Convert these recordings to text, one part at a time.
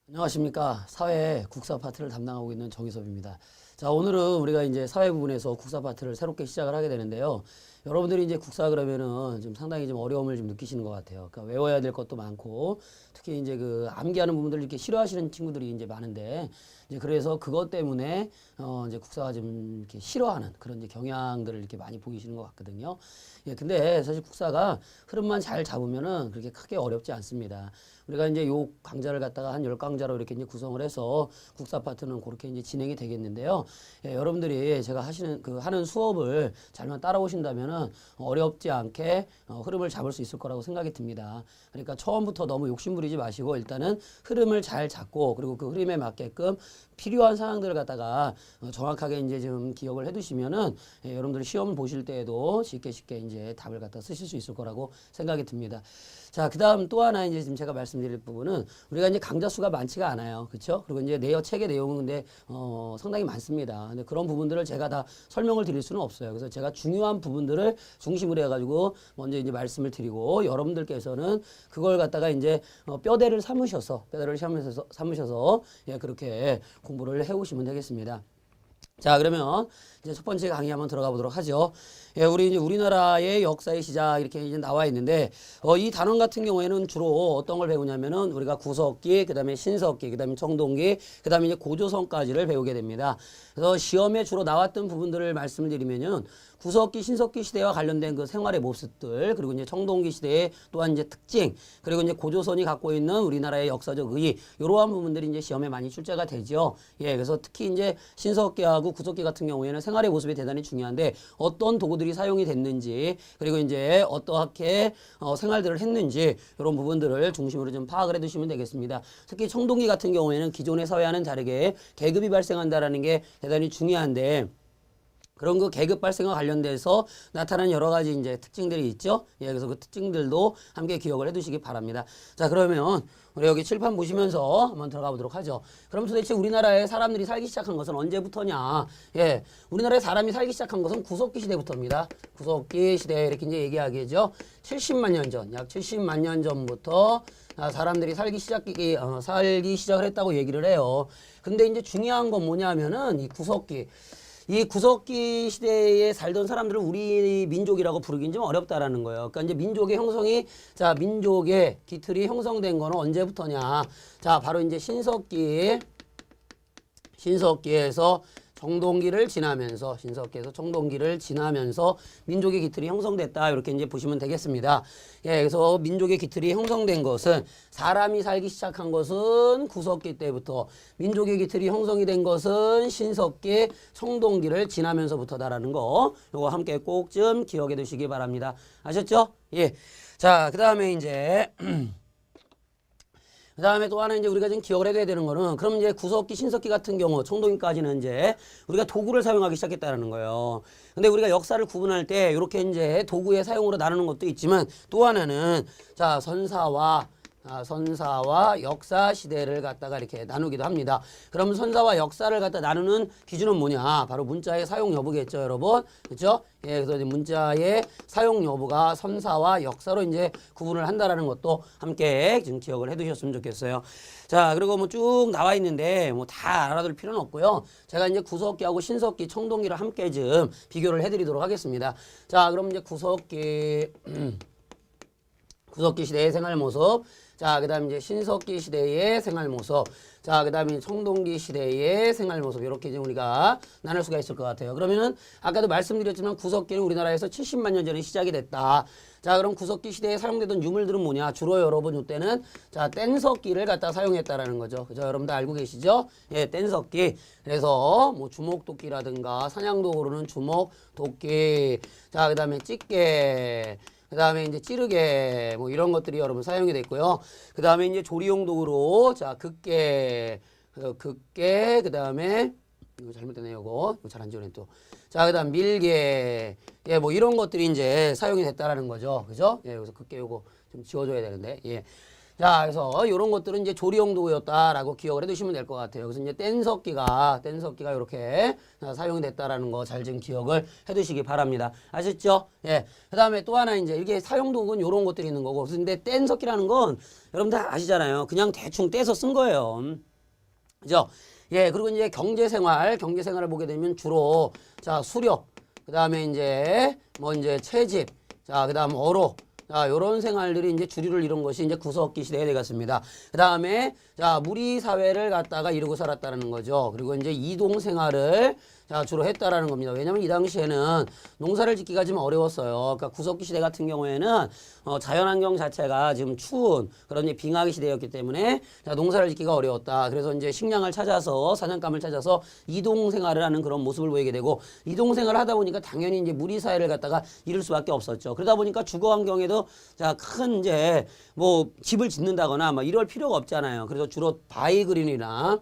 안녕하십니까. 사회 국사 파트를 담당하고 있는 정희섭입니다. 자, 오늘은 우리가 이제 사회 부분에서 국사 파트를 새롭게 시작을 하게 되는데요. 여러분들이 이제 국사 그러면은 좀 상당히 좀 어려움을 좀 느끼시는 것 같아요. 그러니까 외워야 될 것도 많고, 특히 이제 그 암기하는 부분들을 이렇게 싫어하시는 친구들이 이제 많은데, 이제 그래서 그것 때문에 이제 국사가 좀 이렇게 싫어하는 그런 이제 경향들을 이렇게 많이 보이시는 것 같거든요. 예, 근데 사실 국사가 흐름만 잘 잡으면은 그렇게 크게 어렵지 않습니다. 우리가 이제 요 강좌를 갖다가 한 10강좌로 이렇게 이제 구성을 해서 국사 파트는 그렇게 이제 진행이 되겠는데요. 예, 여러분들이 제가 하는 수업을 잘만 따라오신다면은 어렵지 않게 흐름을 잡을 수 있을 거라고 생각이 듭니다. 그러니까 처음부터 너무 욕심부리지 마시고 일단은 흐름을 잘 잡고 그리고 그 흐름에 맞게끔 필요한 사항들을 갖다가 정확하게 이제 좀 기억을 해두시면은 여러분들이 시험 보실 때에도 쉽게 이제 답을 갖다 쓰실 수 있을 거라고 생각이 듭니다. 자, 그다음 또 하나 이제 지금 제가 말씀드릴 부분은 우리가 이제 강좌 수가 많지가 않아요. 그렇죠? 그리고 이제 책의 내용은 근데 상당히 많습니다. 근데 그런 부분들을 제가 다 설명을 드릴 수는 없어요. 그래서 제가 중요한 부분들을 중심으로 해가지고 먼저 이제 말씀을 드리고 여러분들께서는 그걸 갖다가 이제 뼈대를 삼으셔서 예, 그렇게 공부를 해오시면 되겠습니다. 자, 그러면 이제 첫 번째 강의 한번 들어가 보도록 하죠. 예, 우리 이제 우리나라의 역사의 시작 이렇게 이제 나와 있는데, 이 단원 같은 경우에는 주로 어떤 걸 배우냐면은 우리가 구석기, 그 다음에 신석기, 그 다음에 청동기, 그 다음에 이제 고조선까지를 배우게 됩니다. 그래서 시험에 주로 나왔던 부분들을 말씀을 드리면은 구석기, 신석기 시대와 관련된 그 생활의 모습들, 그리고 이제 청동기 시대의 또한 이제 특징, 그리고 이제 고조선이 갖고 있는 우리나라의 역사적 의의, 이러한 부분들이 이제 시험에 많이 출제가 되죠. 예, 그래서 특히 이제 신석기하고 구석기 같은 경우에는 생활의 모습이 대단히 중요한데 어떤 도구들이 사용이 됐는지, 그리고 이제 어떠하게 생활들을 했는지 이런 부분들을 중심으로 좀 파악을 해두시면 되겠습니다. 특히 청동기 같은 경우에는 기존의 사회와는 다르게 계급이 발생한다라는 게 대단히 중요한데. 그런 그 계급 발생과 관련돼서 나타난 여러 가지 이제 특징들이 있죠. 예, 그래서 그 특징들도 함께 기억을 해두시기 바랍니다. 자, 그러면 우리 여기 칠판 보시면서 한번 들어가 보도록 하죠. 그럼 도대체 우리나라에 사람들이 살기 시작한 것은 언제부터냐? 예, 우리나라에 사람이 살기 시작한 것은 구석기 시대부터입니다. 구석기 시대 이렇게 이제 얘기하겠죠. 70만 년 전, 약 70만 년 전부터 사람들이 살기 시작을 했다고 얘기를 해요. 근데 이제 중요한 건 뭐냐면은 이 구석기 시대에 살던 사람들을 우리 민족이라고 부르긴 좀 어렵다라는 거예요. 그러니까 이제 민족의 형성이, 자, 민족의 기틀이 형성된 거는 언제부터냐. 자, 바로 이제 신석기에서 청동기를 지나면서 민족의 기틀이 형성됐다. 이렇게 이제 보시면 되겠습니다. 예, 그래서 민족의 기틀이 형성된 것은 사람이 살기 시작한 것은 구석기 때부터 민족의 기틀이 형성이 된 것은 신석기, 청동기를 지나면서부터다라는 거 요거 함께 꼭 좀 기억해 두시기 바랍니다. 아셨죠? 예. 자, 그다음에 이제 그 다음에 또 하나 이제 우리가 지금 기억을 해둬야 되는 거는 그럼 이제 구석기, 신석기 같은 경우 청동기까지는 이제 우리가 도구를 사용하기 시작했다는 거예요. 근데 우리가 역사를 구분할 때 이렇게 이제 도구의 사용으로 나누는 것도 있지만 또 하나는 자, 선사와 역사 시대를 갖다가 이렇게 나누기도 합니다. 그러면 선사와 역사를 갖다 나누는 기준은 뭐냐? 바로 문자의 사용 여부겠죠, 여러분. 그렇죠? 예, 그래서 이제 문자의 사용 여부가 선사와 역사로 이제 구분을 한다라는 것도 함께 지금 기억을 해두셨으면 좋겠어요. 자, 그리고 뭐 쭉 나와 있는데 뭐 다 알아둘 필요는 없고요. 제가 이제 구석기하고 신석기, 청동기를 함께 좀 비교를 해드리도록 하겠습니다. 자, 그럼 이제 구석기 시대의 생활 모습. 자, 그 다음에 이제 신석기 시대의 생활 모습. 자, 그 다음에 청동기 시대의 생활 모습. 이렇게 이제 우리가 나눌 수가 있을 것 같아요. 그러면은 아까도 말씀드렸지만 구석기는 우리나라에서 70만 년 전에 시작이 됐다. 자, 그럼 구석기 시대에 사용되던 유물들은 뭐냐? 주로 여러분 이때는 자, 뗀석기를 갖다 사용했다라는 거죠. 그죠? 여러분들 알고 계시죠? 예, 뗀석기. 그래서 뭐 주먹도끼라든가 사냥도구로는 주먹도끼. 자, 그 다음에 집게. 그 다음에 이제 찌르개 뭐 이런 것들이 여러분 사용이 됐고요. 그 다음에 이제 조리용 도구로 자, 극계, 그 다음에 이거 잘못되네요. 이거 잘 안 지워내 또. 자, 그 다음 밀개, 예, 뭐 이런 것들이 이제 사용이 됐다라는 거죠. 그죠? 예, 그래서 극계 요거 좀 지워줘야 되는데, 예. 자, 그래서 이런 것들은 이제 조리용 도구였다라고 기억을 해두시면 될 것 같아요. 그래서 이제 뗀석기가 이렇게 사용이 됐다라는 거 잘 좀 기억을 해두시기 바랍니다. 아셨죠? 예. 그 다음에 또 하나 이제 이게 사용 도구는 이런 것들이 있는 거고, 근데 뗀석기라는 건 여러분 다 아시잖아요. 그냥 대충 떼서 쓴 거예요. 그죠? 예. 그리고 이제 경제생활을 보게 되면 주로 자 수력, 그 다음에 이제 뭐 이제 채집, 자, 그 다음 어로. 자, 요런 생활들이 이제 주류를 이룬 것이 이제 구석기 시대에 되겠습니다. 그 다음에, 자, 무리 사회를 갖다가 이루고 살았다는 거죠. 그리고 이제 이동 생활을 자, 주로 했다라는 겁니다. 왜냐면 이 당시에는 농사를 짓기가 좀 어려웠어요. 그러니까 구석기 시대 같은 경우에는 자연환경 자체가 지금 추운 그런 빙하기 시대였기 때문에 자, 농사를 짓기가 어려웠다. 그래서 이제 식량을 찾아서 사냥감을 찾아서 이동 생활을 하는 그런 모습을 보이게 되고 이동 생활을 하다 보니까 당연히 이제 무리 사회를 갖다가 이룰 수밖에 없었죠. 그러다 보니까 주거 환경에도 자, 큰 이제 뭐 집을 짓는다거나 막 이럴 필요가 없잖아요. 그래서 주로 바위 그린이나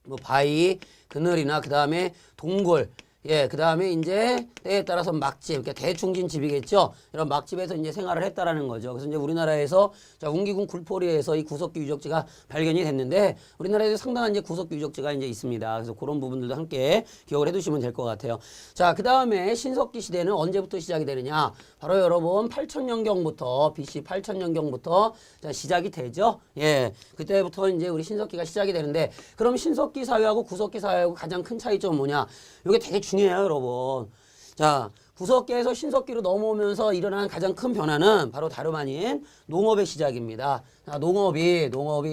뭐 바위 그늘이나 그 다음에 동굴, 예, 그 다음에 이제 때에 따라서 막집, 그러니까 대충진 집이겠죠. 이런 막집에서 이제 생활을 했다라는 거죠. 그래서 이제 우리나라에서 자 운기군 굴포리에서 이 구석기 유적지가 발견이 됐는데 우리나라에도 상당한 이제 구석기 유적지가 이제 있습니다. 그래서 그런 부분들도 함께 기억을 해두시면 될 것 같아요. 자, 그 다음에 신석기 시대는 언제부터 시작이 되느냐? 바로 여러분 8000년경부터 BC 8000년경부터 자 시작이 되죠. 예, 그때부터 이제 우리 신석기가 시작이 되는데 그럼 신석기 사회하고 구석기 사회하고 가장 큰 차이점은 뭐냐? 이게 되게 중요해요, 여러분. 자, 구석기에서 신석기로 넘어오면서 일어난 가장 큰 변화는 바로 다름 아닌 농업의 시작입니다. 자, 농업이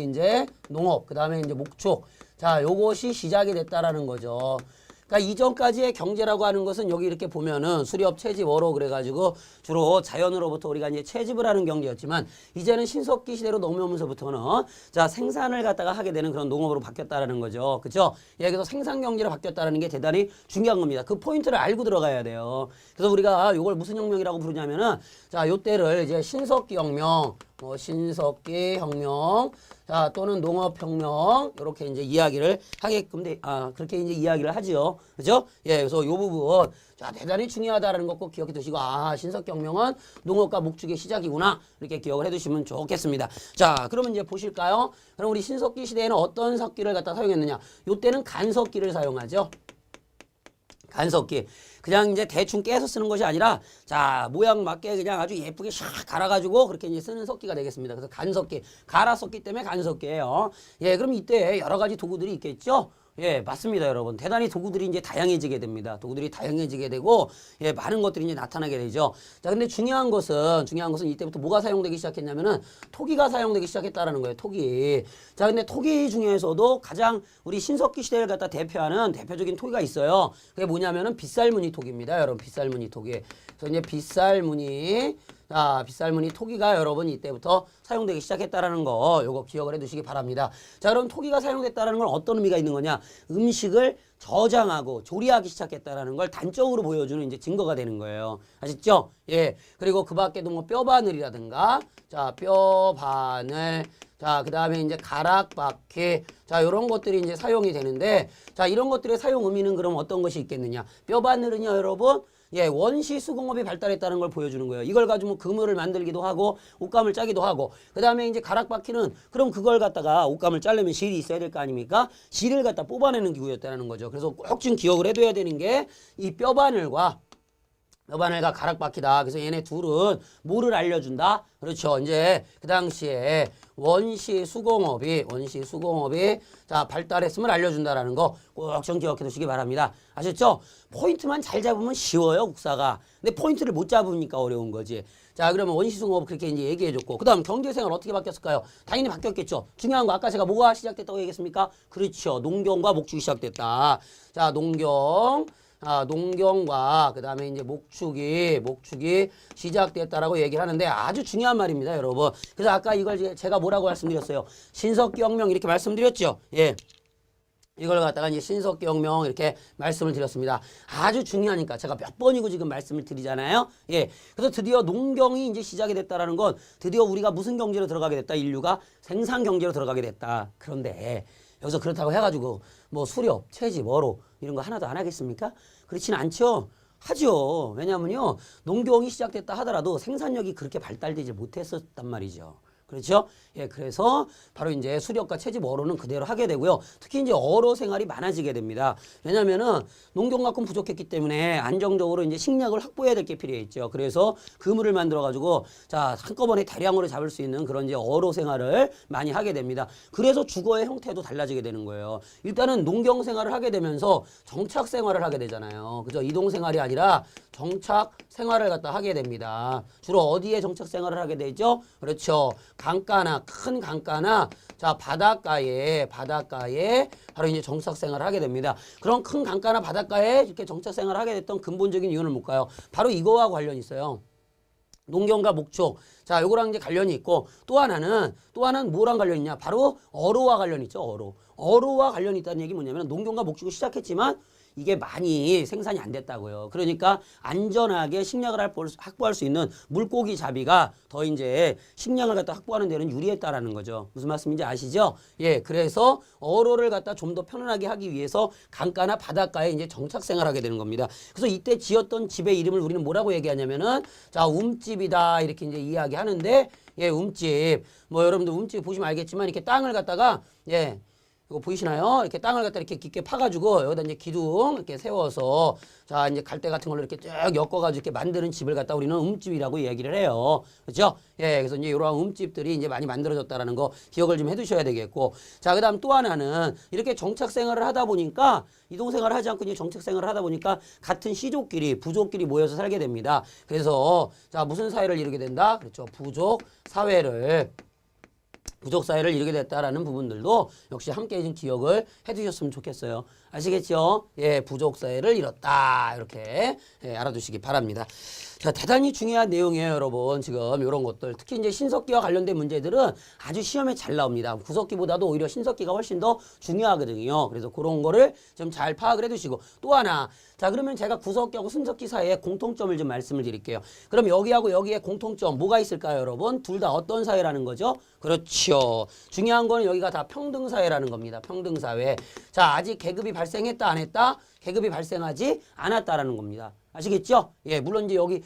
이제 농업, 그 다음에 이제 목축. 자, 요것이 시작이 됐다라는 거죠. 그러니까 이전까지의 경제라고 하는 것은 여기 이렇게 보면은 수렵, 채집, 어로 그래가지고 주로 자연으로부터 우리가 이제 채집을 하는 경제였지만 이제는 신석기 시대로 넘어오면서부터는 자 생산을 갖다가 하게 되는 그런 농업으로 바뀌었다라는 거죠. 그렇죠? 예, 그래서 생산 경제로 바뀌었다는 게 대단히 중요한 겁니다. 그 포인트를 알고 들어가야 돼요. 그래서 우리가 이걸 무슨 혁명이라고 부르냐면은 자 요때를 이제 신석기 혁명, 신석기 혁명, 자 또는 농업혁명 이렇게 이제 이야기를 하게끔 그렇게 이제 이야기를 하지요, 그죠? 예, 그래서 요 부분 자 대단히 중요하다라는 거 꼭 기억해 두시고 신석혁명은 농업과 목축의 시작이구나 이렇게 기억을 해두시면 좋겠습니다. 자, 그러면 이제 보실까요? 그럼 우리 신석기 시대에는 어떤 석기를 갖다 사용했느냐? 요때는 간석기를 사용하죠. 간석기. 그냥 이제 대충 깨서 쓰는 것이 아니라 자 모양 맞게 그냥 아주 예쁘게 샥 갈아가지고 그렇게 이제 쓰는 석기가 되겠습니다. 그래서 간석기, 갈아 썼기 때문에 간석기예요. 예, 그럼 이때 여러 가지 도구들이 있겠죠. 예, 맞습니다, 여러분. 대단히 도구들이 이제 다양해지게 됩니다. 도구들이 다양해지게 되고, 예, 많은 것들이 이제 나타나게 되죠. 자, 근데 중요한 것은 이때부터 뭐가 사용되기 시작했냐면은 토기가 사용되기 시작했다라는 거예요, 토기. 자, 근데 토기 중에서도 가장 우리 신석기 시대를 갖다 대표하는 대표적인 토기가 있어요. 그게 뭐냐면은 빗살무늬 토기입니다, 여러분. 빗살무늬 토기. 그래서 이제 빗살무늬 토기가 여러분 이때부터 사용되기 시작했다라는 거 요거 기억을 해두시기 바랍니다. 자, 그럼 토기가 사용됐다라는 건 어떤 의미가 있는 거냐? 음식을 저장하고 조리하기 시작했다라는 걸 단적으로 보여주는 이제 증거가 되는 거예요. 아셨죠? 예. 그리고 그 밖에도 뭐 뼈바늘이라든가 자 뼈바늘, 자 그 다음에 이제 가락바퀴, 자 요런 것들이 이제 사용이 되는데 자 이런 것들의 사용 의미는 그럼 어떤 것이 있겠느냐? 뼈바늘은요, 여러분. 예, 원시 수공업이 발달했다는 걸 보여주는 거예요. 이걸 가지고 뭐 그물을 만들기도 하고 옷감을 짜기도 하고 그 다음에 이제 가락바퀴는 그럼 그걸 갖다가 옷감을 짜려면 실이 있어야 될 거 아닙니까? 실을 갖다 뽑아내는 기구였다는 거죠. 그래서 꼭 좀 기억을 해둬야 되는 게 이 뼈바늘과 가락바퀴다. 그래서 얘네 둘은 뭐를 알려준다? 그렇죠. 이제 그 당시에 원시 수공업이 자 발달했음을 알려준다라는 거 꼭 좀 기억해 두시기 바랍니다. 아셨죠? 포인트만 잘 잡으면 쉬워요, 국사가. 근데 포인트를 못 잡으니까 어려운 거지. 자, 그러면 원시 수공업 그렇게 이제 얘기해 줬고, 그다음 경제생활 어떻게 바뀌었을까요? 당연히 바뀌었겠죠. 중요한 거 아까 제가 뭐가 시작됐다고 얘기했습니까? 그렇죠. 농경과 목축이 시작됐다. 자, 농경과 그 다음에 이제 목축이 시작됐다라고 얘기를 하는데 아주 중요한 말입니다, 여러분. 그래서 아까 이걸 제가 뭐라고 말씀드렸어요? 신석기 혁명 이렇게 말씀드렸죠. 예. 이걸 갖다가 이제 신석기 혁명 이렇게 말씀을 드렸습니다. 아주 중요하니까 제가 몇 번이고 지금 말씀을 드리잖아요. 예. 그래서 드디어 농경이 이제 시작이 됐다라는 건 드디어 우리가 무슨 경제로 들어가게 됐다? 인류가 생산 경제로 들어가게 됐다. 그런데 여기서 그렇다고 해가지고 뭐 수렵, 채집, 어로 이런 거 하나도 안 하겠습니까? 그렇지는 않죠. 하죠. 왜냐면요. 농경이 시작됐다 하더라도 생산력이 그렇게 발달되지 못했었단 말이죠. 그렇죠? 예, 그래서 바로 이제 수력과 채집 어로는 그대로 하게 되고요. 특히 이제 어로 생활이 많아지게 됩니다. 왜냐면은 농경만큼 부족했기 때문에 안정적으로 이제 식량을 확보해야 될 게 필요했죠. 그래서 그물을 만들어 가지고 자, 한꺼번에 대량으로 잡을 수 있는 그런 이제 어로 생활을 많이 하게 됩니다. 그래서 주거의 형태도 달라지게 되는 거예요. 일단은 농경 생활을 하게 되면서 정착 생활을 하게 되잖아요. 그죠? 이동 생활이 아니라 정착 생활을 갖다 하게 됩니다. 주로 어디에 정착 생활을 하게 되죠? 그렇죠. 강가나 큰 강가나 자 바닷가에 바로 이제 정착 생활을 하게 됩니다. 그런 큰 강가나 바닷가에 이렇게 정착 생활을 하게 됐던 근본적인 이유는 뭘까요? 바로 이거와 관련이 있어요. 농경과 목축. 자, 요거랑 이제 관련이 있고 또 하나는 뭐랑 관련이 있냐? 바로 어로와 관련이 있죠. 어로와 관련이 있다는 얘기 뭐냐면 농경과 목축을 시작했지만 이게 많이 생산이 안 됐다고요. 그러니까 안전하게 식량을 확보할 수 있는 물고기 잡이가 더 이제 식량을 갖다 확보하는 데는 유리했다라는 거죠. 무슨 말씀인지 아시죠? 예, 그래서 어로를 갖다 좀 더 편안하게 하기 위해서 강가나 바닷가에 이제 정착 생활하게 되는 겁니다. 그래서 이때 지었던 집의 이름을 우리는 뭐라고 얘기하냐면은 자, 움집이다 이렇게 이제 이야기하는데 예, 움집. 뭐 여러분들 움집 보시면 알겠지만 이렇게 땅을 갖다가 예. 이거 보이시나요? 이렇게 땅을 갖다 이렇게 깊게 파가지고 여기다 이제 기둥 이렇게 세워서 자 이제 갈대 같은 걸로 이렇게 쭉 엮어가지고 이렇게 만드는 집을 갖다 우리는 움집이라고 얘기를 해요. 그렇죠? 예, 그래서 이제 이러한 움집들이 이제 많이 만들어졌다라는 거 기억을 좀 해두셔야 되겠고, 자 그다음 또 하나는 이렇게 정착 생활을 하다 보니까 이동 생활을 하지 않고 이제 정착 생활을 하다 보니까 같은 시족끼리 부족끼리 모여서 살게 됩니다. 그래서 자 무슨 사회를 이루게 된다? 그렇죠? 부족 사회를 이루게 됐다라는 부분들도 역시 함께 좀 기억을 해두셨으면 좋겠어요. 아시겠죠? 예, 부족 사회를 이뤘다 이렇게 예, 알아두시기 바랍니다. 자, 대단히 중요한 내용이에요, 여러분. 지금 이런 것들 특히 이제 신석기와 관련된 문제들은 아주 시험에 잘 나옵니다. 구석기보다도 오히려 신석기가 훨씬 더 중요하거든요. 그래서 그런 거를 좀 잘 파악을 해두시고 또 하나. 자, 그러면 제가 구석기하고 신석기 사이에 공통점을 좀 말씀을 드릴게요. 그럼 여기하고 여기에 공통점 뭐가 있을까요, 여러분? 둘 다 어떤 사회라는 거죠? 그렇죠. 중요한 거는 여기가 다 평등사회라는 겁니다. 평등사회. 자, 아직 계급이 발생했다 안 했다? 계급이 발생하지 않았다라는 겁니다. 아시겠죠? 예, 물론 이제 여기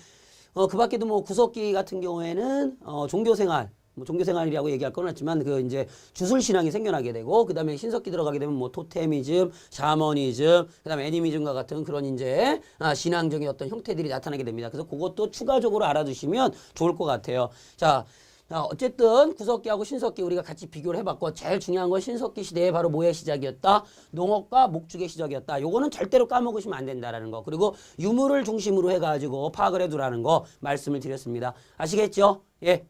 그 밖에도 뭐 구석기 같은 경우에는 종교생활 뭐 종교생활이라고 얘기할 건 없지만 그 이제 주술신앙이 생겨나게 되고 그다음에 신석기 들어가게 되면 뭐 토테미즘, 샤머니즘, 그다음에 애니미즘과 같은 그런 이제 신앙적인 어떤 형태들이 나타나게 됩니다. 그래서 그것도 추가적으로 알아두시면 좋을 것 같아요. 자, 어쨌든 구석기하고 신석기 우리가 같이 비교를 해봤고 제일 중요한 건 신석기 시대에 바로 뭐의 시작이었다? 농업과 목축의 시작이었다. 요거는 절대로 까먹으시면 안 된다라는 거. 그리고 유물을 중심으로 해가지고 파악을 해두라는 거 말씀을 드렸습니다. 아시겠죠? 예.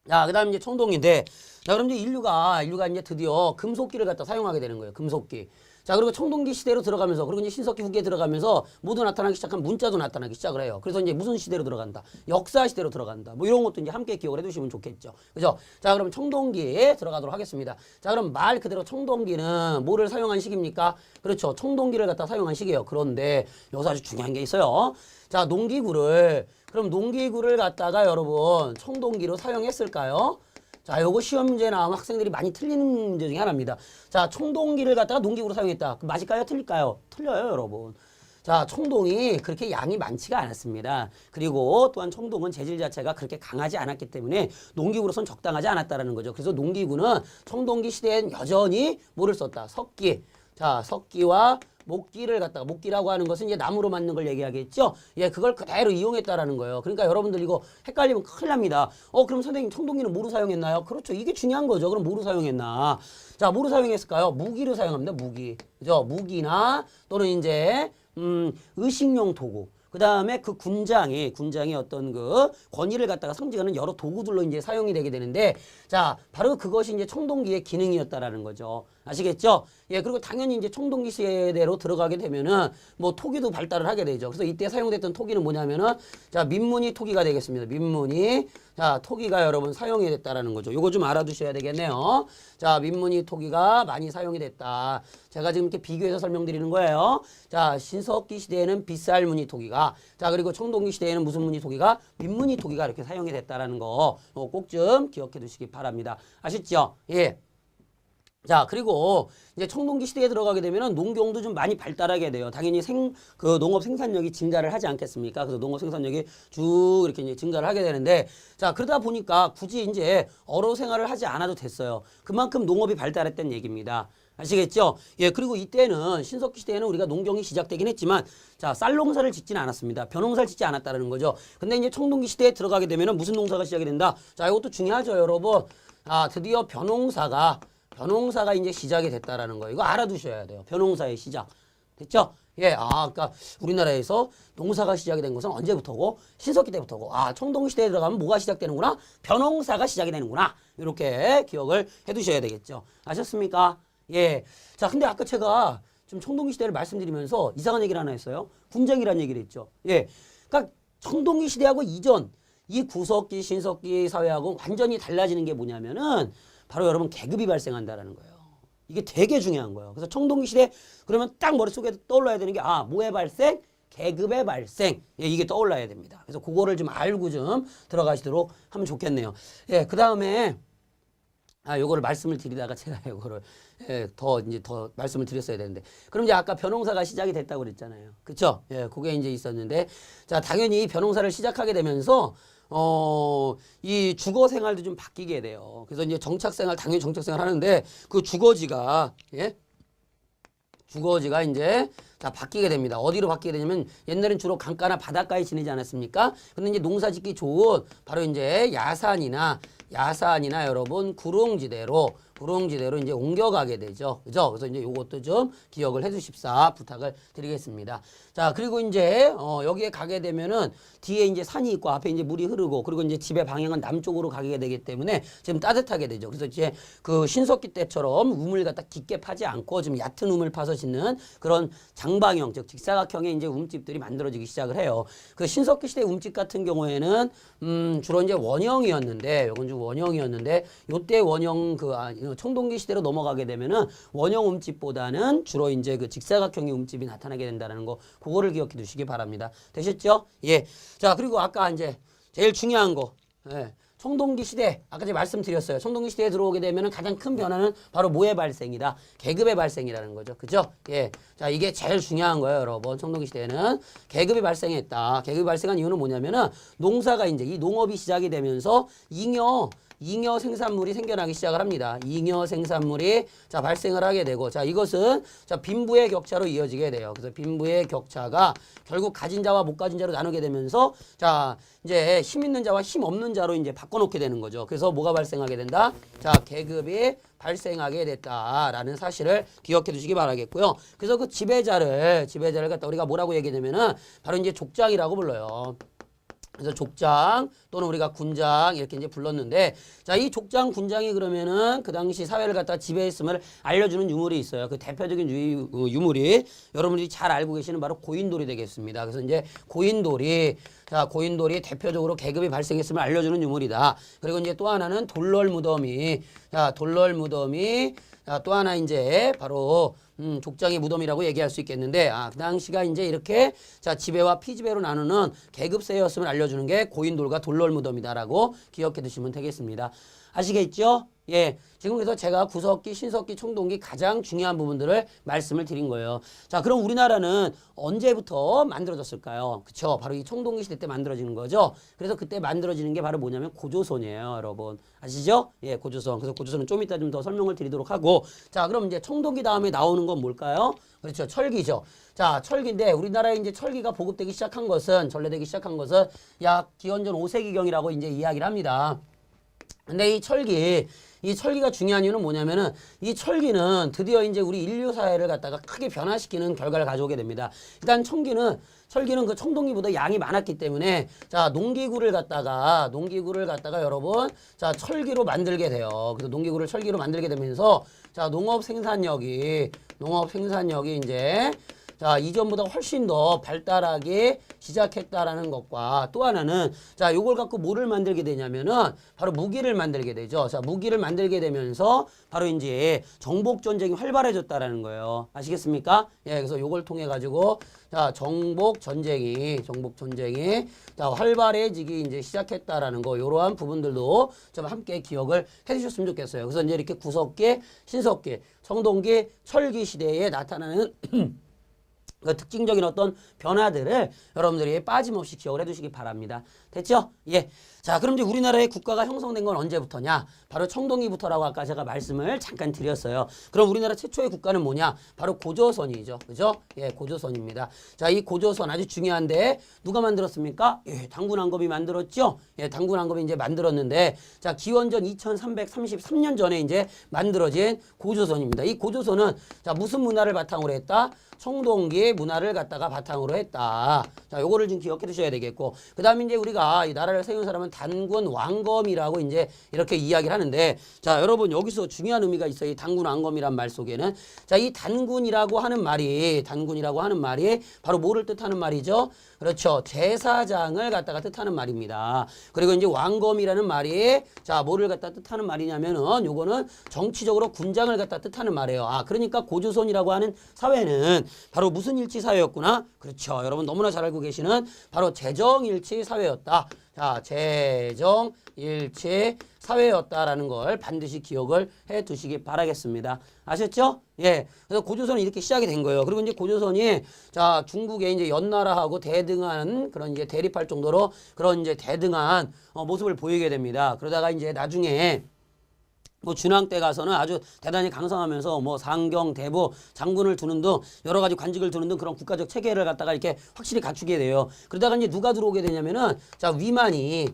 자, 그 다음 이제 청동인데, 자, 그럼 이제 인류가 이제 드디어 금속기를 갖다 사용하게 되는 거예요. 금속기. 자, 그리고 청동기 시대로 들어가면서, 그리고 이제 신석기 후기에 들어가면서 모두 나타나기 시작한 문자도 나타나기 시작을 해요. 그래서 이제 무슨 시대로 들어간다? 역사 시대로 들어간다. 뭐 이런 것도 이제 함께 기억을 해두시면 좋겠죠. 그죠? 자, 그럼 청동기에 들어가도록 하겠습니다. 자, 그럼 말 그대로 청동기는 뭐를 사용한 시기입니까? 그렇죠. 청동기를 갖다 사용한 시기예요. 그런데 여기서 아주 중요한 게 있어요. 자, 그럼 농기구를 갖다가 여러분 청동기로 사용했을까요? 자, 요거 시험 문제 나오면 학생들이 많이 틀리는 문제 중에 하나입니다. 자, 청동기를 갖다가 농기구로 사용했다. 그럼 맞을까요? 틀릴까요? 틀려요, 여러분. 자, 청동이 그렇게 양이 많지가 않았습니다. 그리고 또한 청동은 재질 자체가 그렇게 강하지 않았기 때문에 농기구로선 적당하지 않았다라는 거죠. 그래서 농기구는 청동기 시대엔 여전히 뭐를 썼다? 석기. 자, 석기와 목기를 갖다가, 목기라고 하는 것은 이제 나무로 만든 걸 얘기하겠죠? 예, 그걸 그대로 이용했다라는 거예요. 그러니까 여러분들 이거 헷갈리면 큰일 납니다. 그럼 선생님 청동기는 뭐로 사용했나요? 그렇죠. 이게 중요한 거죠. 그럼 뭐로 사용했나? 자, 뭐로 사용했을까요? 무기로 사용합니다. 무기. 그죠? 무기나 또는 이제, 의식용 도구. 그 다음에 그 군장이 어떤 그 권위를 갖다가 상징하는 여러 도구들로 이제 사용이 되게 되는데, 자, 바로 그것이 이제 청동기의 기능이었다라는 거죠. 아시겠죠? 예, 그리고 당연히 이제 청동기 시대로 들어가게 되면은 뭐 토기도 발달을 하게 되죠. 그래서 이때 사용됐던 토기는 뭐냐면은 자, 민무늬 토기가 되겠습니다. 민무늬. 자, 토기가 여러분 사용이 됐다라는 거죠. 요거 좀 알아두셔야 되겠네요. 자, 민무늬 토기가 많이 사용이 됐다. 제가 지금 이렇게 비교해서 설명드리는 거예요. 자, 신석기 시대에는 빗살무늬 토기가, 자, 그리고 청동기 시대에는 무슨 무늬 토기가? 민무늬 토기가 이렇게 사용이 됐다라는 거 꼭 좀 기억해 두시기 바랍니다. 아셨죠? 예. 자, 그리고 이제 청동기 시대에 들어가게 되면은 농경도 좀 많이 발달하게 돼요. 당연히 그 농업 생산력이 증가를 하지 않겠습니까? 그래서 농업 생산력이 쭉 이렇게 이제 증가를 하게 되는데, 자, 그러다 보니까 굳이 이제 어로 생활을 하지 않아도 됐어요. 그만큼 농업이 발달했다는 얘기입니다. 아시겠죠? 예, 그리고 이때는 신석기 시대에는 우리가 농경이 시작되긴 했지만, 자, 쌀 농사를 짓지는 않았습니다. 벼 농사를 짓지 않았다는 거죠. 근데 이제 청동기 시대에 들어가게 되면은 무슨 농사가 시작이 된다? 자, 이것도 중요하죠, 여러분. 아, 드디어 벼농사가 이제 시작이 됐다라는 거예요. 이거 알아두셔야 돼요. 벼농사의 시작. 됐죠? 예, 그러니까 우리나라에서 농사가 시작이 된 것은 언제부터고? 신석기 때부터고. 아, 청동기 시대에 들어가면 뭐가 시작되는구나? 벼농사가 시작이 되는구나. 이렇게 기억을 해두셔야 되겠죠. 아셨습니까? 예. 자, 근데 아까 제가 좀 청동기 시대를 말씀드리면서 이상한 얘기를 하나 했어요. 군쟁이라는 얘기를 했죠. 예. 그러니까 청동기 시대하고 이전 이 구석기, 신석기 사회하고 완전히 달라지는 게 뭐냐면은 바로 여러분 계급이 발생한다라는 거예요. 이게 되게 중요한 거예요. 그래서 청동기 시대 그러면 딱 머릿속에 떠올라야 되는 게 뭐의 발생? 계급의 발생. 예, 이게 떠올라야 됩니다. 그래서 그거를 좀 알고 좀 들어가시도록 하면 좋겠네요. 예, 그다음에 요거를 말씀을 드리다가 제가 요거를 더 말씀을 드렸어야 되는데. 그럼 이제 아까 벼농사가 시작이 됐다고 그랬잖아요. 그쵸? 예, 그게 이제 있었는데. 자, 당연히 벼농사를 시작하게 되면서 이 주거 생활도 좀 바뀌게 돼요. 그래서 이제 당연히 정착 생활 하는데 그 주거지가 이제 바뀌게 됩니다. 어디로 바뀌게 되냐면 옛날엔 주로 강가나 바닷가에 지내지 않았습니까? 근데 이제 농사 짓기 좋은 바로 이제 야산이나 여러분 구릉지대로 이제 옮겨가게 되죠. 그죠? 그래서 이제 요것도 좀 기억을 해 주십사 부탁을 드리겠습니다. 자, 그리고 이제 여기에 가게 되면은 뒤에 이제 산이 있고 앞에 이제 물이 흐르고 그리고 이제 집의 방향은 남쪽으로 가게 되기 때문에 좀 따뜻하게 되죠. 그래서 이제 그 신석기 때처럼 우물 갖다 깊게 파지 않고 좀 얕은 우물 파서 짓는 그런 장방형, 즉 직사각형의 이제 움집들이 만들어지기 시작을 해요. 그 신석기 시대 움집 같은 경우에는 주로 이제 원형이었는데 요건 좀 원형이었는데 요때 원형 청동기 시대로 넘어가게 되면은 원형 움집보다는 주로 이제 그 직사각형의 움집이 나타나게 된다는 거, 그거를 기억해 두시기 바랍니다. 되셨죠? 예. 자, 그리고 아까 이제 제일 중요한 거, 청동기 시대, 아까 제가 말씀드렸어요. 청동기 시대에 들어오게 되면은 가장 큰 변화는 바로 뭐의 발생이다? 계급의 발생이라는 거죠. 그죠? 예. 자, 이게 제일 중요한 거예요, 여러분. 청동기 시대에는 계급이 발생했다. 계급이 발생한 이유는 뭐냐면은 농사가 이제 이 농업이 시작이 되면서 잉여 생산물이 생겨나기 시작을 합니다. 잉여 생산물이 발생을 하게 되고, 이것은 빈부의 격차로 이어지게 돼요. 그래서 빈부의 격차가 결국 가진 자와 못 가진 자로 나누게 되면서 이제 힘 있는 자와 힘 없는 자로 이제 바꿔놓게 되는 거죠. 그래서 뭐가 발생하게 된다? 계급이 발생하게 됐다라는 사실을 기억해 두시기 바라겠고요. 그래서 그 지배자를 갖다 우리가 뭐라고 얘기하냐면은 바로 이제 족장이라고 불러요. 그래서 족장 또는 우리가 군장 이렇게 이제 불렀는데, 자, 이 족장 군장이 그러면은 그 당시 사회를 갖다 지배했음을 알려주는 유물이 있어요. 그 대표적인 유물이 여러분들이 잘 알고 계시는 바로 고인돌이 되겠습니다. 그래서 이제 고인돌이 대표적으로 계급이 발생했음을 알려주는 유물이다. 그리고 이제 또 하나는 돌널무덤이, 또 하나 이제 바로 족장의 무덤이라고 얘기할 수 있겠는데, 그 당시가 이제 이렇게 지배와 피지배로 나누는 계급세였음을 알려주는 게 고인돌과 돌널무덤이다라고 기억해 두시면 되겠습니다. 아시겠죠? 예. 지금 그래서 제가 구석기, 신석기, 청동기 가장 중요한 부분들을 말씀을 드린 거예요. 자, 그럼 우리나라는 언제부터 만들어졌을까요? 그쵸? 바로 이 청동기 시대 때 만들어지는 거죠. 그래서 그때 만들어지는 게 바로 뭐냐면 고조선이에요, 여러분. 아시죠? 예, 고조선. 그래서 고조선은 좀 이따 좀 더 설명을 드리도록 하고, 자, 그럼 이제 청동기 다음에 나오는 건 뭘까요? 그렇죠. 철기죠. 자, 철기인데 우리나라에 이제 철기가 보급되기 시작한 것은, 전래되기 시작한 것은 약 기원전 5세기경이라고 이제 이야기를 합니다. 근데 이 철기가 중요한 이유는 뭐냐면은 이 철기는 드디어 이제 우리 인류 사회를 갖다가 크게 변화시키는 결과를 가져오게 됩니다. 일단 철기는 그 청동기보다 양이 많았기 때문에 농기구를 갖다가 여러분 철기로 만들게 돼요. 그래서 농기구를 철기로 만들게 되면서 농업 생산력이 이제 자, 이전보다 훨씬 더 발달하게 시작했다라는 것과 또 하나는 자, 요걸 갖고 뭐를 만들게 되냐면은 바로 무기를 만들게 되죠. 자, 무기를 만들게 되면서 바로 이제 정복 전쟁이 활발해졌다라는 거예요. 아시겠습니까? 예, 그래서 요걸 통해 가지고 자, 정복 전쟁이 자, 활발해지기 이제 시작했다라는 거, 요러한 부분들도 좀 함께 기억을 해 주셨으면 좋겠어요. 그래서 이제 이렇게 구석계, 신석계, 청동기, 철기 시대에 나타나는 그 특징적인 어떤 변화들을 여러분들이 빠짐없이 기억을 해두시기 바랍니다. 됐죠? 예. 자, 그럼 이제 우리나라의 국가가 형성된 건 언제부터냐? 바로 청동기부터라고 아까 제가 말씀을 잠깐 드렸어요. 그럼 우리나라 최초의 국가는 뭐냐? 바로 고조선이죠. 그죠? 예, 고조선입니다. 자, 이 고조선 아주 중요한데 누가 만들었습니까? 예, 당군왕검이 만들었죠? 예, 당군왕검이 이제 만들었는데 자, 기원전 2333년 전에 이제 만들어진 고조선입니다. 이 고조선은 자, 무슨 문화를 바탕으로 했다? 청동기의 문화를 갖다가 바탕으로 했다. 자, 요거를 좀 기억해 두셔야 되겠고. 그 다음에 이제 우리가 이 나라를 세운 사람은 단군 왕검이라고 이제 이렇게 이야기를 하는데, 자, 여러분 여기서 중요한 의미가 있어요. 이 단군 왕검이란 말 속에는. 자, 이 단군이라고 하는 말이 바로 뭐를 뜻하는 말이죠? 그렇죠. 제사장을 갖다가 뜻하는 말입니다. 그리고 이제 왕검이라는 말이 자, 뭐를 갖다 뜻하는 말이냐면은 요거는 정치적으로 군장을 갖다 뜻하는 말이에요. 아, 그러니까 고조선이라고 하는 사회는 바로 무슨 일치 사회였구나? 그렇죠. 여러분 너무나 잘 알고 계시는 바로 재정일치 사회였다. 자, 재정일치 사회였다라는 걸 반드시 기억을 해 두시기 바라겠습니다. 아셨죠? 예. 그래서 고조선이 이렇게 시작이 된 거예요. 그리고 이제 고조선이 자, 중국의 이제 연나라하고 대등한 그런 이제 대립할 정도로 그런 이제 대등한 모습을 보이게 됩니다. 그러다가 이제 나중에 뭐 준왕 때 가서는 아주 대단히 강성하면서 뭐 상경, 대부, 장군을 두는 등 여러 가지 관직을 두는 등 그런 국가적 체계를 갖다가 이렇게 확실히 갖추게 돼요. 그러다가 이제 누가 들어오게 되냐면은 자, 위만이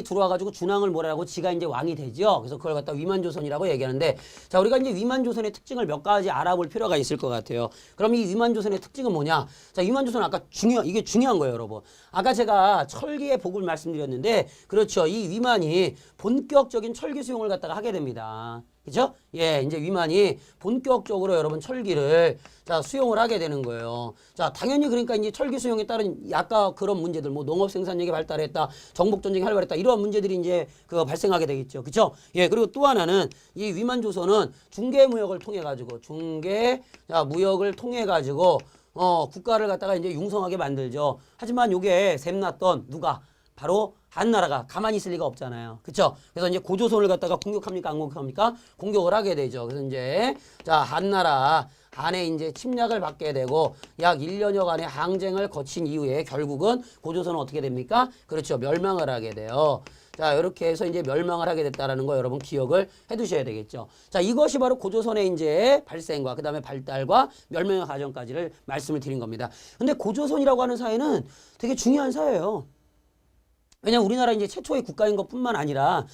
들어와가지고 준왕을 뭐라고 지가 이제 왕이 되죠. 그래서 그걸 갖다 위만조선이라고 얘기하는데 자, 우리가 이제 위만조선의 특징을 몇 가지 알아볼 필요가 있을 것 같아요. 그럼 이 위만조선의 특징은 뭐냐? 자, 위만조선 아까 이게 중요한 거예요, 여러분. 아까 제가 철기의 복을 말씀드렸는데 그렇죠. 이 위만이 본격적인 철기 수용을 갖다가 하게 됩니다. 그죠? 예, 이제 위만이 본격적으로 여러분 철기를 자, 수용을 하게 되는 거예요. 자, 당연히 그러니까 이제 철기 수용에 따른 아까 그런 문제들, 뭐 농업 생산력이 발달했다, 정복 전쟁이 활발했다, 이러한 문제들이 이제 발생하게 되겠죠. 그죠? 예, 그리고 또 하나는 이 위만조선은 중개무역을 통해 가지고 무역을 통해 가지고 국가를 갖다가 이제 융성하게 만들죠. 하지만 요게 샘났던 누가? 바로 한나라가 가만히 있을 리가 없잖아요. 그쵸? 그래서 이제 고조선을 갖다가 공격합니까? 안 공격합니까? 공격을 하게 되죠. 그래서 이제 자, 한나라 안에 이제 침략을 받게 되고 약 1년여간의 항쟁을 거친 이후에 결국은 고조선은 어떻게 됩니까? 그렇죠. 멸망을 하게 돼요. 자, 이렇게 해서 이제 멸망을 하게 됐다라는 거 여러분 기억을 해 두셔야 되겠죠. 자, 이것이 바로 고조선의 이제 발생과 그 다음에 발달과 멸망의 과정까지를 말씀을 드린 겁니다. 근데 고조선이라고 하는 사회는 되게 중요한 사회예요. 왜냐면 우리나라 이제 최초의 국가인 것뿐만 아니라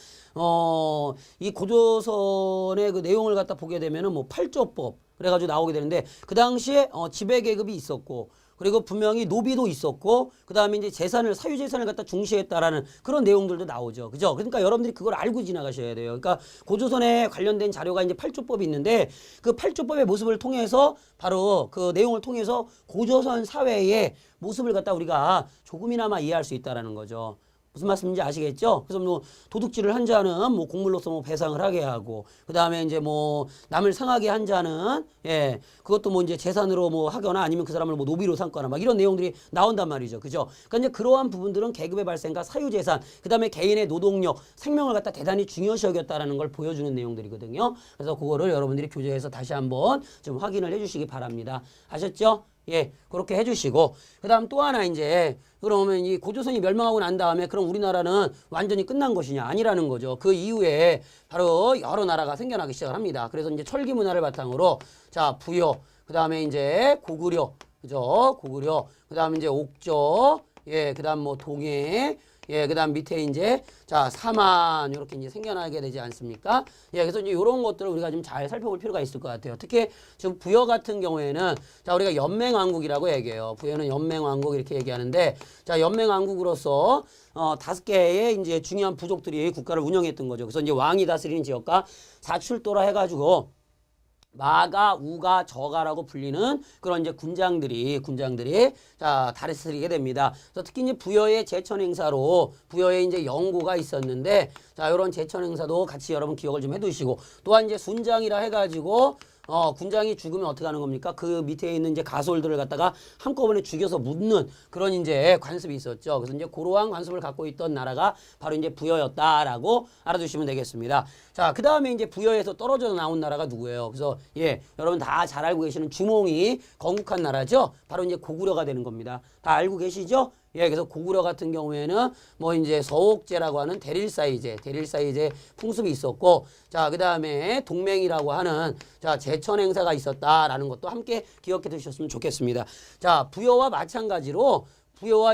이 고조선의 그 내용을 갖다 보게 되면은 뭐 팔조법 그래가지고 나오게 되는데 그 당시에 지배 계급이 있었고 그리고 분명히 노비도 있었고 그 다음에 이제 사유재산을 갖다 중시했다라는 그런 내용들도 나오죠. 그죠? 그러니까 여러분들이 그걸 알고 지나가셔야 돼요. 그러니까 고조선에 관련된 자료가 이제 팔조법이 있는데 그 팔조법의 모습을 통해서 바로 그 내용을 통해서 고조선 사회의 모습을 갖다 우리가 조금이나마 이해할 수 있다라는 거죠. 무슨 말씀인지 아시겠죠? 그래서 뭐 도둑질을 한 자는 뭐 공물로서 뭐 배상을 하게 하고 그 다음에 이제 뭐 남을 상하게 한 자는 예 그것도 뭐 이제 재산으로 뭐 하거나 아니면 그 사람을 뭐 노비로 삼거나 막 이런 내용들이 나온단 말이죠. 그죠? 그러니까 이제 그러한 부분들은 계급의 발생과 사유재산 그 다음에 개인의 노동력 생명을 갖다 대단히 중요시 여겼다라는 걸 보여주는 내용들이거든요. 그래서 그거를 여러분들이 교재에서 다시 한번 좀 확인을 해주시기 바랍니다. 아셨죠? 예, 그렇게 해주시고 그 다음 또 하나 이제 그러면 이 고조선이 멸망하고 난 다음에 그럼 우리나라는 완전히 끝난 것이냐? 아니라는 거죠. 그 이후에 바로 여러 나라가 생겨나기 시작을 합니다. 그래서 이제 철기 문화를 바탕으로 자, 부여, 그 다음에 이제 고구려, 그죠? 고구려, 그 다음에 이제 옥저, 예, 그 다음 뭐 동해, 예, 그 다음 밑에 이제, 자, 사만, 이렇게 이제 생겨나게 되지 않습니까? 예, 그래서 이제 이런 것들을 우리가 좀 잘 살펴볼 필요가 있을 것 같아요. 특히 지금 부여 같은 경우에는, 자, 우리가 연맹왕국이라고 얘기해요. 부여는 연맹왕국 이렇게 얘기하는데, 자, 연맹왕국으로서, 5개의 이제 중요한 부족들이 국가를 운영했던 거죠. 그래서 이제 왕이 다스리는 지역과 사출도라 해가지고, 마가, 우가, 저가라고 불리는 그런 이제 군장들이 자 다스리게 됩니다. 그래서 특히 이제 부여의 제천 행사로 부여에 이제 영고가 있었는데 자 이런 제천 행사도 같이 여러분 기억을 좀 해두시고 또한 이제 순장이라 해가지고 군장이 죽으면 어떻게 하는 겁니까? 그 밑에 있는 이제 가솔들을 갖다가 한꺼번에 죽여서 묻는 그런 이제 관습이 있었죠. 그래서 이제 그러한 관습을 갖고 있던 나라가 바로 이제 부여였다라고 알아두시면 되겠습니다. 자, 그 다음에 이제 부여에서 떨어져 나온 나라가 누구예요? 그래서 예, 여러분 다 잘 알고 계시는 주몽이 건국한 나라죠. 바로 이제 고구려가 되는 겁니다. 다 알고 계시죠? 예, 그래서 고구려 같은 경우에는 뭐 이제 서옥제라고 하는 대릴사이제 풍습이 있었고, 자, 그 다음에 동맹이라고 하는 자, 제천 행사가 있었다라는 것도 함께 기억해 두셨으면 좋겠습니다. 자, 부여와 마찬가지로 부여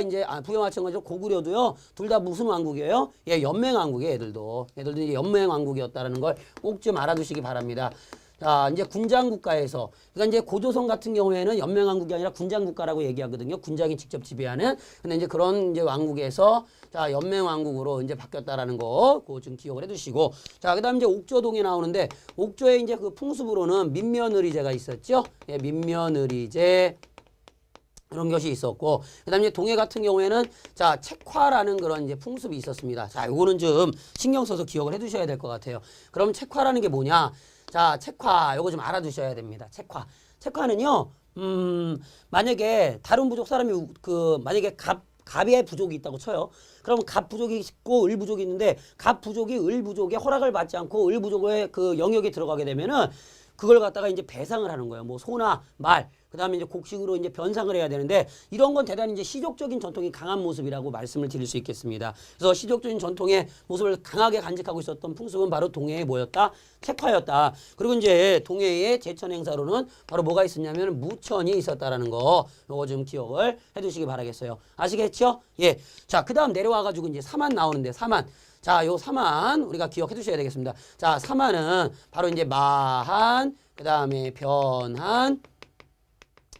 마찬가지로 고구려도요, 둘 다 무슨 왕국이에요? 예, 연맹왕국이에요, 애들도 이제 연맹왕국이었다라는 걸 꼭 좀 알아두시기 바랍니다. 자, 이제 군장국가에서, 그러니까 이제 고조선 같은 경우에는 연맹왕국이 아니라 군장국가라고 얘기하거든요. 군장이 직접 지배하는. 근데 이제 그런 이제 왕국에서 자, 연맹왕국으로 이제 바뀌었다라는 거, 그거 좀 기억을 해두시고. 자, 그 다음 이제 옥조동에 나오는데, 옥조에 이제 그 풍습으로는 민면의리제가 있었죠. 예, 민면의리제. 그런 것이 있었고, 그 다음에 동해 같은 경우에는 자, 책화라는 그런 이제 풍습이 있었습니다. 자, 요거는 좀 신경 써서 기억을 해 두셔야 될 것 같아요. 그럼 책화라는 게 뭐냐? 자, 책화, 요거 좀 알아두셔야 됩니다. 책화는요, 만약에 다른 부족 사람이 만약에 갑의 부족이 있다고 쳐요. 그럼 갑 부족이 있고 을 부족이 있는데 갑 부족이 을 부족의 허락을 받지 않고 을 부족의 그 영역에 들어가게 되면은 그걸 갖다가 이제 배상을 하는 거예요. 뭐 소나 말, 그 다음에 이제 곡식으로 이제 변상을 해야 되는데 이런 건 대단히 이제 시족적인 전통이 강한 모습이라고 말씀을 드릴 수 있겠습니다. 그래서 시족적인 전통의 모습을 강하게 간직하고 있었던 풍습은 바로 동해의 뭐였다? 책화였다. 그리고 이제 동해의 제천 행사로는 바로 뭐가 있었냐면 무천이 있었다라는 거, 요거 좀 기억을 해두시기 바라겠어요. 아시겠죠? 예. 자, 그 다음 내려와가지고 이제 사만 나오는데 사만. 자, 요 사만 우리가 기억해 두셔야 되겠습니다. 자, 사만은 바로 이제 마한, 그 다음에 변한,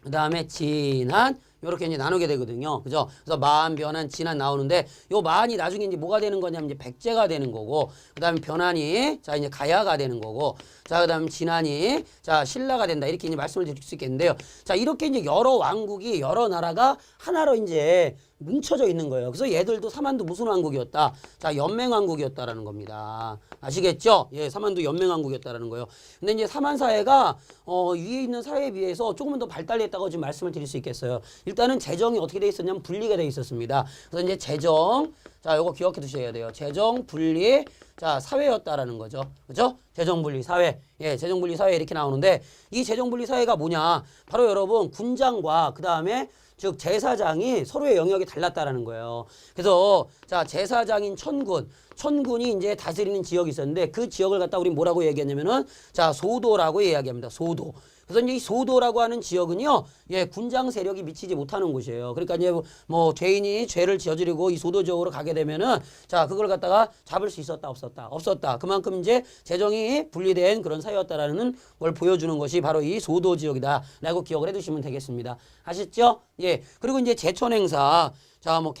그 다음에 진한, 요렇게 이제 나누게 되거든요. 그죠? 그래서 마한, 변한, 진한 나오는데, 요 마한이 나중에 이제 뭐가 되는 거냐면 이제 백제가 되는 거고, 그 다음에 변한이, 자, 이제 가야가 되는 거고, 자, 그 다음에 진한이, 자, 신라가 된다. 이렇게 이제 말씀을 드릴 수 있겠는데요. 자, 이렇게 이제 여러 왕국이, 여러 나라가 하나로 이제 뭉쳐져 있는 거예요. 그래서 얘들도 사만도 무슨 왕국이었다? 자, 연맹왕국이었다라는 겁니다. 아시겠죠? 예, 사만도 연맹왕국이었다라는 거예요. 근데 이제 사만 사회가 위에 있는 사회에 비해서 조금은 더 발달했다고 지금 말씀을 드릴 수 있겠어요. 일단은 재정이 어떻게 돼 있었냐면 분리가 돼 있었습니다. 그래서 이제 재정, 자, 요거 기억해 두셔야 돼요. 재정, 분리, 자, 사회였다라는 거죠. 그죠? 재정 분리 사회. 예, 재정 분리 사회 이렇게 나오는데 이 재정 분리 사회가 뭐냐? 바로 여러분 군장과 그 다음에 즉 제사장이 서로의 영역이 달랐다라는 거예요. 그래서 자, 제사장인 천군이 이제 다스리는 지역이 있었는데 그 지역을 갖다 우리 뭐라고 얘기했냐면은 자, 소도라고 이야기합니다. 소도. 그래서 이제 이 소도라고 하는 지역은요, 예, 군장 세력이 미치지 못하는 곳이에요. 그러니까 이제 뭐 죄인이 죄를 저지르고 이 소도 지역으로 가게 되면은 자, 그걸 갖다가 잡을 수 있었다, 없었다. 그만큼 이제 재정이 분리된 그런 사회였다라는 걸 보여주는 것이 바로 이 소도 지역이다라고 기억을 해두시면 되겠습니다. 아셨죠? 예. 그리고 이제 제천 행사, 자, 뭐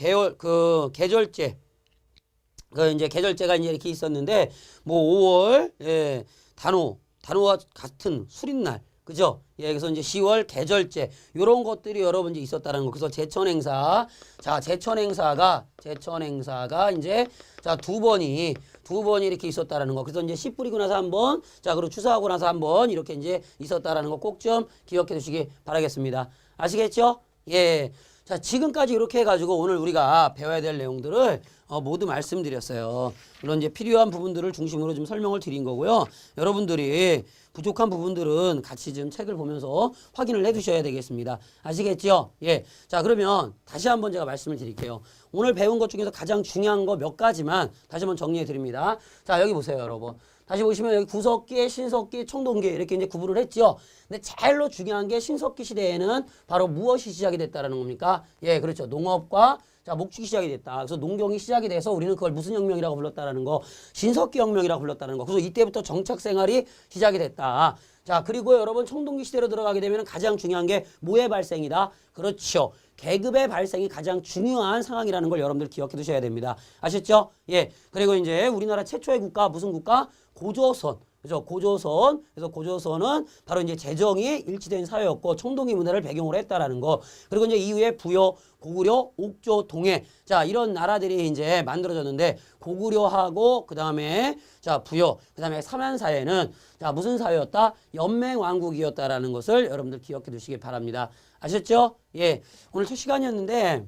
계절제. 이제 계절제가 이제 이렇게 있었는데, 뭐 5월, 예, 단오와 같은 수린날, 그죠? 예, 그래서 이제 10월 계절제, 요런 것들이 여러분 이제 있었다는 거. 그래서 제천 행사, 자, 제천 행사가 이제, 자, 두 번이 이렇게 있었다라는 거. 그래서 이제 씨 뿌리고 나서 한 번, 자, 그리고 추수하고 나서 한 번, 이렇게 이제 있었다라는 거 꼭 좀 기억해 두시기 바라겠습니다. 아시겠죠? 예. 자, 지금까지 이렇게 해가지고 오늘 우리가 배워야 될 내용들을 모두 말씀드렸어요. 물론 이제 필요한 부분들을 중심으로 좀 설명을 드린 거고요. 여러분들이 부족한 부분들은 같이 좀 책을 보면서 확인을 해 두셔야 되겠습니다. 아시겠죠? 예. 자, 그러면 다시 한번 제가 말씀을 드릴게요. 오늘 배운 것 중에서 가장 중요한 거 몇 가지만 다시 한번 정리해 드립니다. 자, 여기 보세요, 여러분. 다시 보시면 여기 구석기, 신석기, 청동기 이렇게 이제 구분을 했죠. 근데 제일로 중요한 게 신석기 시대에는 바로 무엇이 시작이 됐다라는 겁니까? 예, 그렇죠. 농업과 자, 목축이 시작이 됐다. 그래서 농경이 시작이 돼서 우리는 그걸 무슨 혁명이라고 불렀다라는 거, 신석기 혁명이라고 불렀다는 거. 그래서 이때부터 정착 생활이 시작이 됐다. 자, 그리고 여러분 청동기 시대로 들어가게 되면 가장 중요한 게 뭐의 발생이다? 그렇죠. 계급의 발생이 가장 중요한 상황이라는 걸 여러분들 기억해 두셔야 됩니다. 아셨죠? 예. 그리고 이제 우리나라 최초의 국가 무슨 국가? 고조선. 그죠? 고조선. 그래서 고조선은 바로 이제 재정이 일치된 사회였고 청동기 문화를 배경으로 했다라는 거. 그리고 이제 이후에 부여, 고구려, 옥조, 동해. 자, 이런 나라들이 이제 만들어졌는데 고구려하고 그다음에 자, 부여, 그다음에 삼한사회는 자, 무슨 사회였다? 연맹왕국이었다라는 것을 여러분들 기억해 두시기 바랍니다. 아셨죠? 예. 오늘 첫 시간이었는데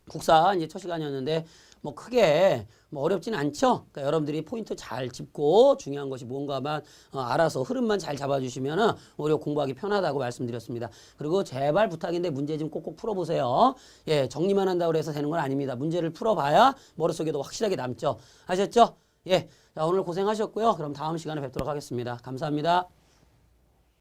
국사 이제 첫 시간이었는데 뭐 크게 뭐 어렵진 않죠. 그러니까 여러분들이 포인트 잘 짚고 중요한 것이 뭔가만 알아서 흐름만 잘 잡아주시면은 오히려 공부하기 편하다고 말씀드렸습니다. 그리고 제발 부탁인데 문제 좀 꼭꼭 풀어보세요. 예, 정리만 한다고 해서 되는 건 아닙니다. 문제를 풀어봐야 머릿속에도 확실하게 남죠. 아셨죠? 예, 자 오늘 고생하셨고요. 그럼 다음 시간에 뵙도록 하겠습니다. 감사합니다.